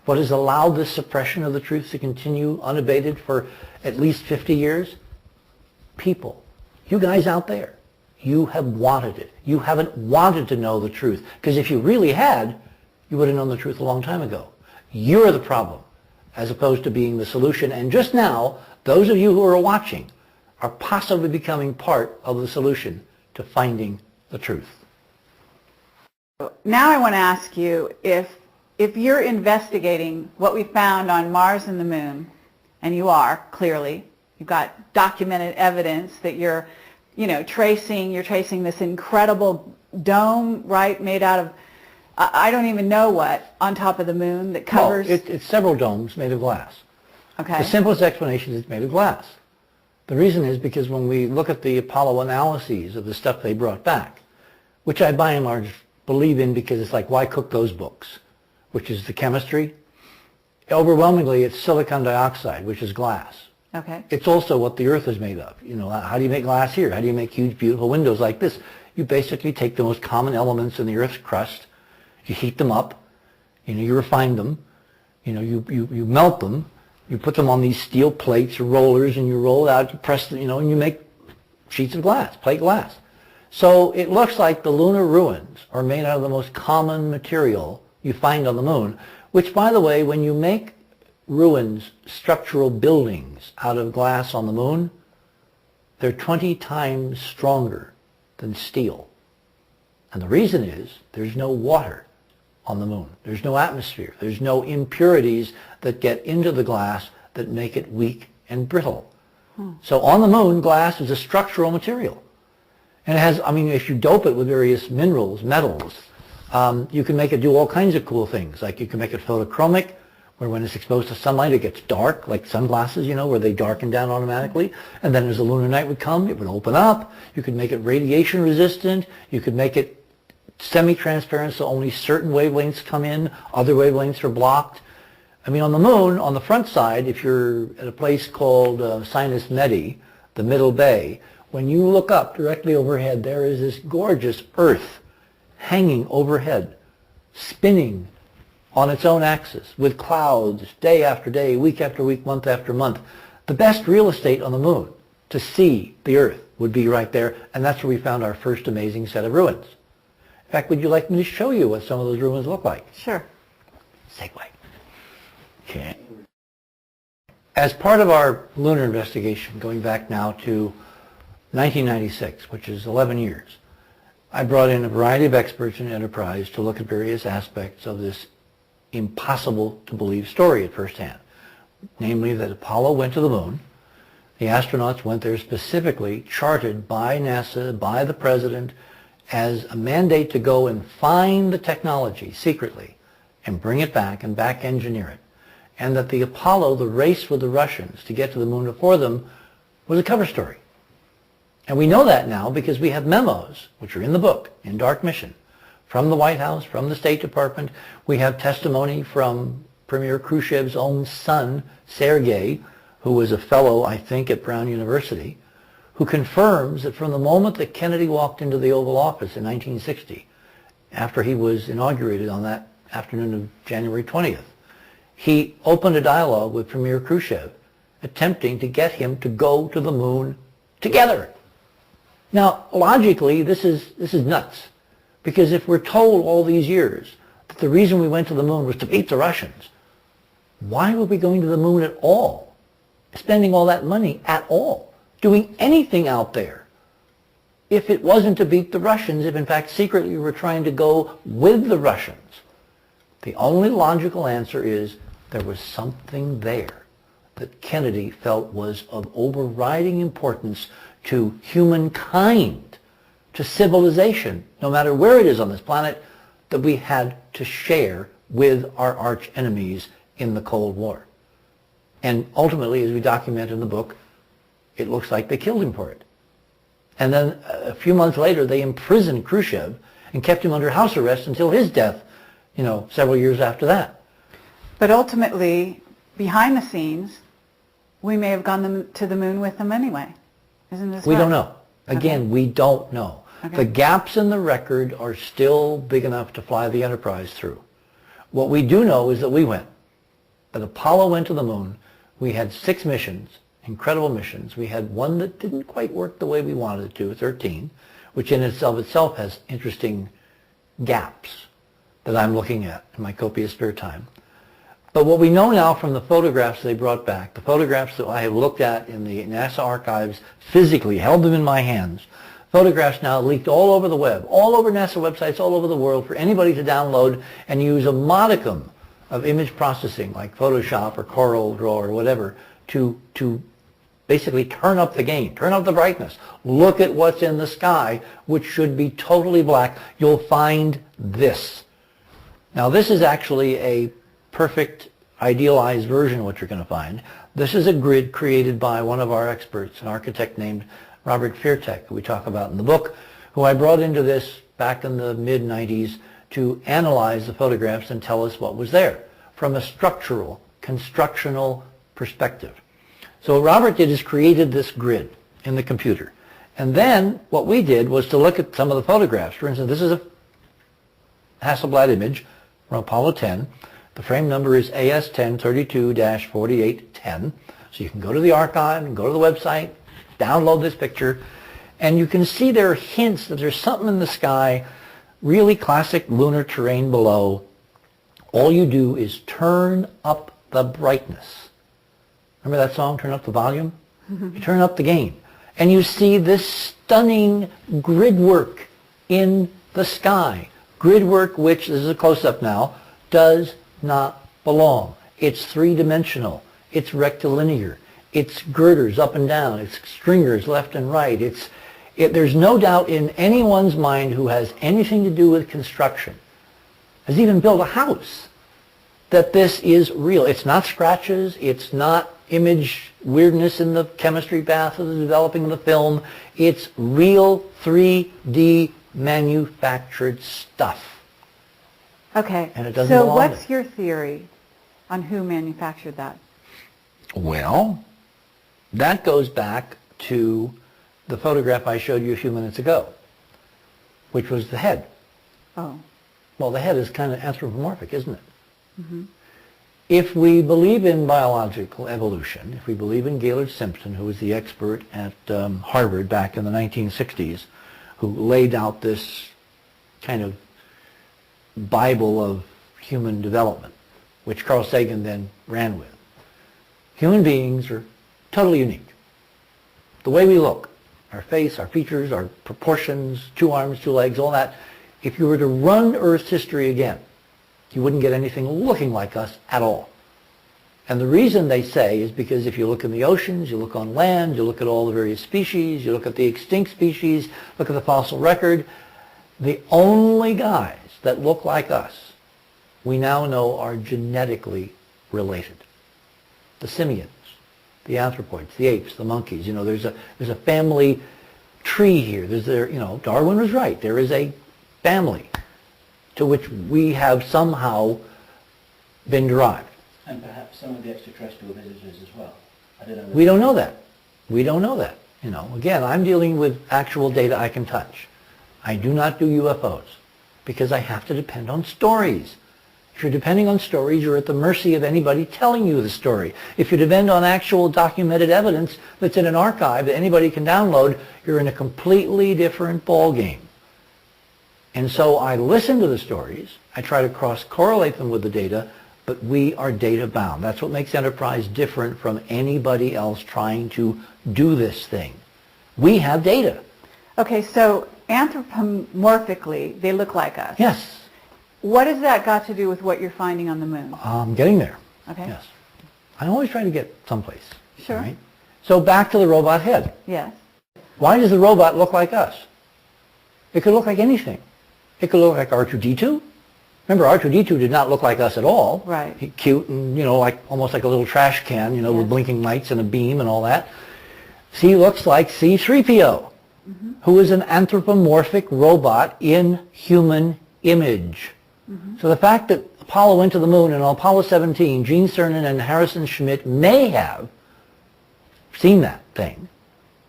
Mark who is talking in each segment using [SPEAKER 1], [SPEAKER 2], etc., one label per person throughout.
[SPEAKER 1] What has allowed this suppression of the truth to continue unabated for at least 50 years? People. You guys out there. You have wanted it. You haven't wanted to know the truth. Because if you really had, you would have known the truth a long time ago. You're the problem, as opposed to being the solution. And just now, those of you who are watching are possibly becoming part of the solution to finding the truth.
[SPEAKER 2] Now I want to ask you, if you're investigating what we found on Mars and the Moon, and you are, clearly, you've got documented evidence that you're tracing this incredible dome, right, made out of, I don't even know what, on top of the moon that covers...
[SPEAKER 1] Well, it's several domes made of glass.
[SPEAKER 2] Okay.
[SPEAKER 1] The simplest explanation is it's made of glass. The reason is because when we look at the Apollo analyses of the stuff they brought back, which I by and large believe in because it's like, why cook those books? Which is the chemistry. Overwhelmingly, it's silicon dioxide, which is glass.
[SPEAKER 2] Okay.
[SPEAKER 1] It's also what the Earth is made of. How do you make glass here? How do you make huge, beautiful windows like this? You basically take the most common elements in the Earth's crust, you heat them up, you refine them, you melt them, you put them on these steel plates or rollers, and you roll it out, you press them, and you make sheets of glass, plate glass. So it looks like the lunar ruins are made out of the most common material you find on the moon, which, by the way, when you make ruins, structural buildings out of glass on the moon, they're 20 times stronger than steel. And the reason is there's no water on the moon. There's no atmosphere. There's no impurities that get into the glass that make it weak and brittle. So on the moon, glass is a structural material. And it has, if you dope it with various minerals, metals, you can make it do all kinds of cool things. Like you can make it photochromic, where when it's exposed to sunlight it gets dark, like sunglasses, where they darken down automatically. And then as the lunar night would come, it would open up. You could make it radiation resistant. You could make it semi-transparent, so only certain wavelengths come in, other wavelengths are blocked. On the moon, on the front side, if you're at a place called Sinus Medi, the Middle Bay, when you look up directly overhead, there is this gorgeous Earth hanging overhead, spinning on its own axis, with clouds day after day, week after week, month after month. The best real estate on the moon to see the Earth would be right there, and that's where we found our first amazing set of ruins. In fact, would you like me to show you what some of those ruins look like?
[SPEAKER 2] Sure.
[SPEAKER 1] Segue. Okay. As part of our lunar investigation, going back now to 1996, which is 11 years, I brought in a variety of experts in Enterprise to look at various aspects of this impossible to believe story at first hand. Namely that Apollo went to the moon. The astronauts went there specifically chartered by NASA, by the president, as a mandate to go and find the technology secretly and bring it back and back engineer it. And that the Apollo, the race with the Russians to get to the moon before them, was a cover story. And we know that now because we have memos, which are in the book, in Dark Mission, from the White House, from the State Department. We have testimony from Premier Khrushchev's own son, Sergei, who was a fellow, I think, at Brown University, who confirms that from the moment that Kennedy walked into the Oval Office in 1960, after he was inaugurated on that afternoon of January 20th, he opened a dialogue with Premier Khrushchev, attempting to get him to go to the moon together. Now, logically, this is nuts, because if we're told all these years that the reason we went to the moon was to beat the Russians, why were we going to the moon at all, spending all that money at all, doing anything out there, if it wasn't to beat the Russians, if in fact secretly we were trying to go with the Russians? The only logical answer is there was something there that Kennedy felt was of overriding importance to humankind, to civilization, no matter where it is on this planet, that we had to share with our arch enemies in the Cold War. And ultimately, as we document in the book, it looks like they killed him for it. And then a few months later, they imprisoned Khrushchev and kept him under house arrest until his death, several years after that.
[SPEAKER 2] But ultimately, behind the scenes, we may have gone to the moon with them anyway. Isn't this right?
[SPEAKER 1] We don't know. Again, we don't know.
[SPEAKER 2] Okay.
[SPEAKER 1] The gaps in the record are still big enough to fly the Enterprise through. What we do know is that we went. that Apollo went to the moon. We had 6 missions, incredible missions. We had one that didn't quite work the way we wanted it to, 13, which in itself has interesting gaps that I'm looking at in my copious spare time. But what we know now from the photographs they brought back, the photographs that I have looked at in the NASA archives physically, held them in my hands, photographs now leaked all over the web, all over NASA websites, all over the world for anybody to download and use a modicum of image processing like Photoshop or CorelDRAW or whatever to basically turn up the gain, turn up the brightness. Look at what's in the sky, which should be totally black. You'll find this. Now this is actually a perfect idealized version of what you're going to find. This is a grid created by one of our experts, an architect named Robert Feartech, who we talk about in the book, who I brought into this back in the mid-90s to analyze the photographs and tell us what was there from a structural, constructional perspective. So what Robert did is created this grid in the computer. And then what we did was to look at some of the photographs. For instance, this is a Hasselblad image from Apollo 10. The frame number is AS1032-4810. So you can go to the archive and go to the website, download this picture, and you can see there are hints that there's something in the sky, really classic lunar terrain below. All you do is turn up the brightness. Remember that song, Turn Up the Volume? You turn up the gain. And you see this stunning grid work in the sky. Grid work which, this is a close-up now, does not belong. It's three-dimensional. It's rectilinear. It's girders up and down. It's stringers left and right. There's no doubt in anyone's mind who has anything to do with construction, has even built a house, that this is real. It's not scratches. It's not image weirdness in the chemistry bath of the developing of the film. It's real 3D manufactured stuff.
[SPEAKER 2] Okay,
[SPEAKER 1] And it doesn't
[SPEAKER 2] so
[SPEAKER 1] belong
[SPEAKER 2] what's
[SPEAKER 1] there.
[SPEAKER 2] your theory on who manufactured that?
[SPEAKER 1] Well, that goes back to the photograph I showed you a few minutes ago, which was the head.
[SPEAKER 2] Oh.
[SPEAKER 1] Well, the head is kind of anthropomorphic, isn't it? Mm-hmm. If we believe in biological evolution, if we believe in Gaylord Simpson, who was the expert at Harvard back in the 1960s, who laid out this kind of Bible of human development, which Carl Sagan then ran with. Human beings are totally unique. The way we look, our face, our features, our proportions, 2 arms, 2 legs, all that, if you were to run Earth's history again, you wouldn't get anything looking like us at all. And the reason they say is because if you look in the oceans, you look on land, you look at all the various species, you look at the extinct species, look at the fossil record, the only guys that look like us, we now know are genetically related. The simians, the anthropoids, the apes, the monkeys. You know, there's a family tree here. Darwin was right. There is a family to which we have somehow been derived.
[SPEAKER 3] And perhaps some of the extraterrestrial visitors as well. I don't know.
[SPEAKER 1] We don't know that. We don't know that. You know, again, I'm dealing with actual data I can touch. I do not do UFOs because I have to depend on stories. If you're depending on stories, you're at the mercy of anybody telling you the story. If you depend on actual documented evidence that's in an archive that anybody can download, you're in a completely different ballgame. And so I listen to the stories. I try to cross-correlate them with the data, but we are data-bound. That's what makes Enterprise different from anybody else trying to do this thing. We have data.
[SPEAKER 2] Okay, so anthropomorphically, they look like us.
[SPEAKER 1] Yes.
[SPEAKER 2] What has that got to do with what you're finding on the moon?
[SPEAKER 1] I'm getting there.
[SPEAKER 2] Okay.
[SPEAKER 1] Yes. I always try to get someplace.
[SPEAKER 2] Sure.
[SPEAKER 1] Right? So back to the robot head.
[SPEAKER 2] Yes.
[SPEAKER 1] Why does the robot look like us? It could look like anything. It could look like R2-D2. Remember, R2-D2 did not look like us at all.
[SPEAKER 2] Right.
[SPEAKER 1] Cute and, almost like a little trash can,
[SPEAKER 2] Yes.
[SPEAKER 1] with blinking lights and a beam and all that. He looks like C-3PO, who is an anthropomorphic robot in human image. So the fact that Apollo went to the moon and on Apollo 17, Gene Cernan and Harrison Schmitt may have seen that thing.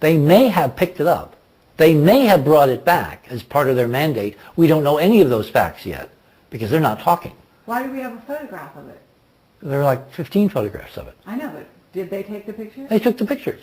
[SPEAKER 1] They may have picked it up. They may have brought it back as part of their mandate. We don't know any of those facts yet because they're not talking.
[SPEAKER 2] Why do we have a photograph of it?
[SPEAKER 1] There were like 15 photographs of it.
[SPEAKER 2] I know, but did they take the pictures?
[SPEAKER 1] They took the pictures.